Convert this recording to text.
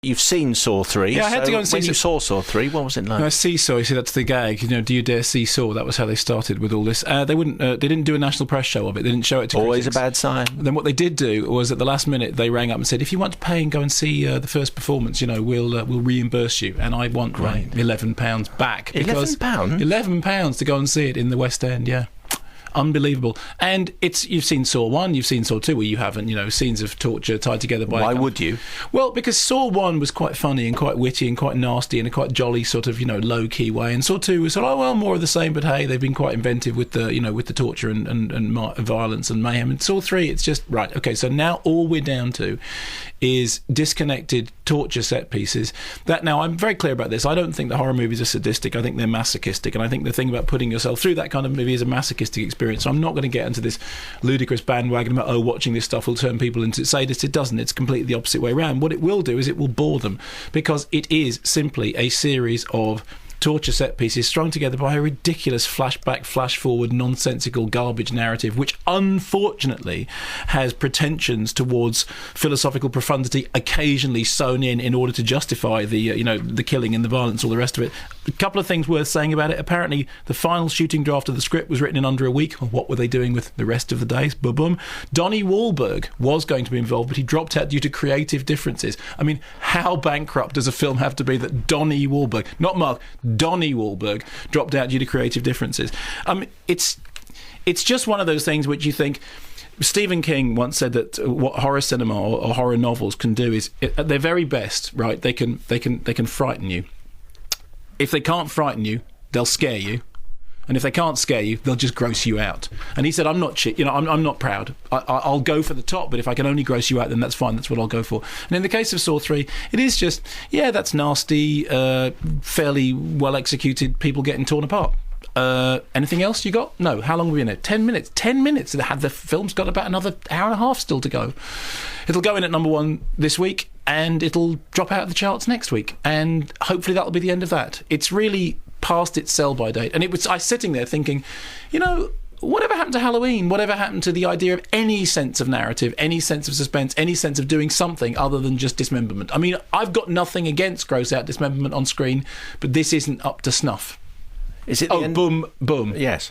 You've seen Saw 3. Yeah, I had to go and see. When you saw Saw 3, what was it like? No, Seesaw. You see, that's the gag. Do you dare see Saw? That was how they started with all this. They wouldn't. They didn't do a national press show of it. They didn't show it to Always critics. a bad sign. Then what they did do was at the last minute they rang up and said, if you want to pay and go and see the first performance, we'll reimburse you. And I want £11 back. £11? £11 to go and see it in the West End. Yeah. Unbelievable. And you've seen Saw 1, you've seen Saw 2, where you haven't, scenes of torture tied together by... Why would you? Well, because Saw 1 was quite funny and quite witty and quite nasty in a quite jolly sort of, low-key way. And Saw 2 was sort of, more of the same, but hey, they've been quite inventive with the, with the torture and violence and mayhem. And Saw 3, it's just, right, okay, so now all we're down to is disconnected torture set pieces. Now, I'm very clear about this. I don't think the horror movies are sadistic. I think they're masochistic. And I think the thing about putting yourself through that kind of movie is a masochistic experience. So I'm not going to get into this ludicrous bandwagon about, watching this stuff will turn people into sadists. It doesn't. It's completely the opposite way around. What it will do is it will bore them, because it is simply a series of torture set pieces strung together by a ridiculous flashback, flash forward, nonsensical garbage narrative, which unfortunately has pretensions towards philosophical profundity, occasionally sewn in order to justify the the killing and the violence, all the rest of it. A couple of things worth saying about it. Apparently, the final shooting draft of the script was written in under a week. What were they doing with the rest of the days? Boom. Donnie Wahlberg was going to be involved, but he dropped out due to creative differences. I mean, how bankrupt does a film have to be that Donnie Wahlberg, not Mark, Donnie Wahlberg, dropped out due to creative differences? It's just one of those things which you think... Stephen King once said that what horror cinema or horror novels can do is, at their very best, right, they can frighten you. If they can't frighten you, they'll scare you. And if they can't scare you, they'll just gross you out. And he said, I'm not I'm not proud. I'll go for the top, but if I can only gross you out, then that's fine. That's what I'll go for. And in the case of Saw 3, it is just, that's nasty, fairly well executed people getting torn apart. Anything else you got? No. How long have we been in it? 10 minutes. 10 minutes. The film's got about another hour and a half still to go. It'll go in at number 1 this week, and it'll drop out of the charts next week. And hopefully that'll be the end of that. It's really past its sell-by date. And I was sitting there thinking, whatever happened to Halloween? Whatever happened to the idea of any sense of narrative, any sense of suspense, any sense of doing something other than just dismemberment? I mean, I've got nothing against gross-out dismemberment on screen, but this isn't up to snuff. Is it the end? Boom, boom. Yes.